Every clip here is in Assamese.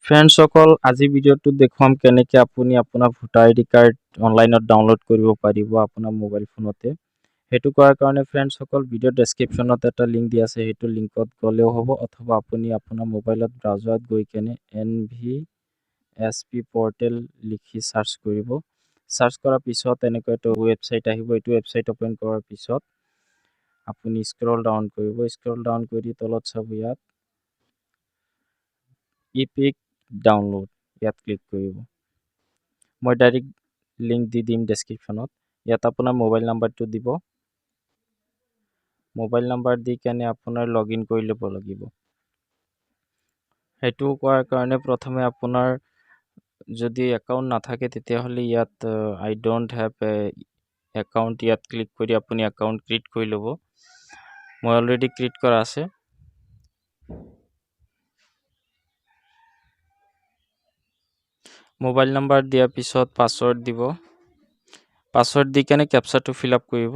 ফ্ৰেণ্ডছ সকল আজি ভিডিঅ'টো দেখুৱাম কেনেকৈ আপুনি আপোনাৰ ভোটাৰ আইডি কাৰ্ড অনলাইনত ডাউনলোড কৰিব পাৰিব আপোনাৰ মোবাইল ফোনতে। সেইটো কৰাৰ কাৰণে ফ্ৰেণ্ডছ সকল ভিডিঅ' ডেছক্ৰিপশ্যনত এটা লিংক দিয়া আছে, সেইটো লিংকত গ'লেও হ'ব অথবা আপুনি আপোনাৰ মোবাইলত ব্ৰাউজাৰত গৈ কেনে NVSP পৰ্টেল লিখি চাৰ্চ কৰিব। চাৰ্চ কৰাৰ পিছত এনেকৈ এটা ৱেবছাইট আহিব। এইটো ৱেবছাইট অপেন কৰাৰ পিছত আপুনি স্ক্ৰল ডাউন কৰিব। স্ক্ৰল ডাউন কৰি তলত চাব ইয়াত ইপিক ডাউনলোড ইয়াত ক্লিক কৰিব। মই ডাইৰেক্ট লিংক দি দিম ডেছক্ৰিপশ্যনত। ইয়াত আপোনাৰ মোবাইল নাম্বাৰটো দিব। মোবাইল নাম্বাৰ দি কেনে আপোনাৰ লগ ইন কৰি ল'ব লাগিব। সেইটো কৰাৰ কাৰণে প্ৰথমে আপোনাৰ যদি একাউণ্ট নাথাকে তেতিয়াহ'লে ইয়াত আই ডোণ্ট হেভ একাউণ্ট ইয়াত ক্লিক কৰি আপুনি একাউণ্ট ক্ৰিয়েট কৰি ল'ব। মই অলৰেডি ক্ৰিয়েট কৰা আছে। মোবাইল নাম্বাৰ দিয়াৰ পিছত পাছৱৰ্ড দিব। পাছৱৰ্ড দি কেনে কেপচাটো ফিল আপ কৰিব।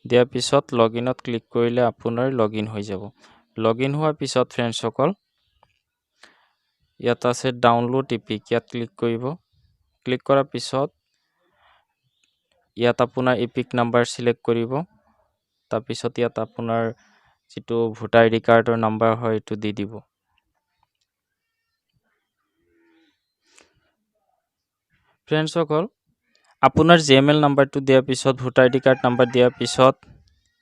দিয়াৰ পিছত লগ ইনত ক্লিক কৰিলে আপোনাৰ লগ ইন হৈ যাব। লগ ইন হোৱাৰ পিছত ফ্ৰেণ্ডছসকল ইয়াত আছে ডাউনলোড ইপিক, ইয়াত ক্লিক কৰিব। ক্লিক কৰাৰ পিছত ইয়াত আপোনাৰ ইপিক নাম্বাৰ চিলেক্ট কৰিব। তাৰপিছত ইয়াত আপোনাৰ যিটো ভোটাৰ আইডি কাৰ্ডৰ নাম্বাৰ হয় এইটো দি দিব। ফ্ৰেণ্ডছসকল আপোনাৰ GML নাম্বাৰটো দিয়াৰ পিছত ভোটাৰ আইডি কাৰ্ড নাম্বাৰ দিয়াৰ পিছত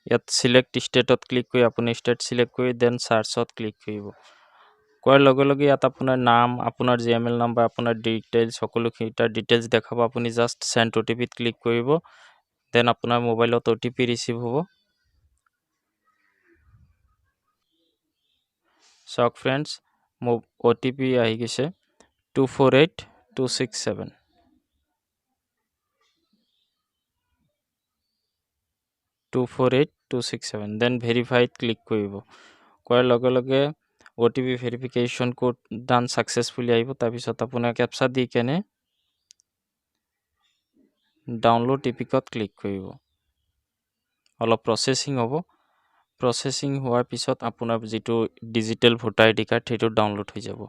ইয়াত চিলেক্ট ষ্টেটত ক্লিক কৰি আপুনি ষ্টেট চিলেক্ট কৰি দেন চাৰ্চত ক্লিক কৰিব। কৰাৰ লগে লগে ইয়াত আপোনাৰ নাম, আপোনাৰ GML নাম্বাৰ, আপোনাৰ ডিটেইলছ সকলোখিনিৰ ডিটেইলছ দেখাব। আপুনি জাষ্ট চেণ্ড OTPত ক্লিক কৰিব। দেন আপোনাৰ মোবাইলত OTP ৰিচিভ হ'ব। চাওক ফ্ৰেণ্ডছ, OTP আহি গৈছে 248267। দেন ভেৰিফাইড ক্লিক কৰিব। কৰাৰ লগে লগে OTP ভেৰিফিকেশ্যন কোড ডান ছাকচেছফুলি আহিব। তাৰপিছত আপোনাৰ কেপচা দি কেনে ডাউনলোড ইপিকত ক্লিক কৰিব। অলপ প্ৰচেছিং হ'ব। প্ৰচেছিং হোৱাৰ পিছত আপোনাৰ যিটো ডিজিটেল ভোটাৰ আইডি কাৰ্ড সেইটো ডাউনলোড হৈ যাব।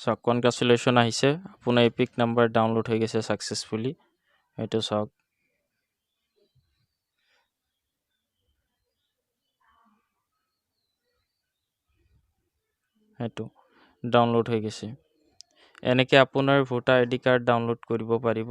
চাওক কনগ্ৰেচুলেশ্যন আহিছে, আপোনাৰ ইপিক নাম্বাৰ ডাউনলোড হৈ গৈছে ছাকচেছফুলি। এইটো চাওক। সেইটো ডাউনলোড হৈ গৈছে। এনেকৈ আপোনাৰ ভোটাৰ আইডি কাৰ্ড ডাউনলোড কৰিব পাৰিব।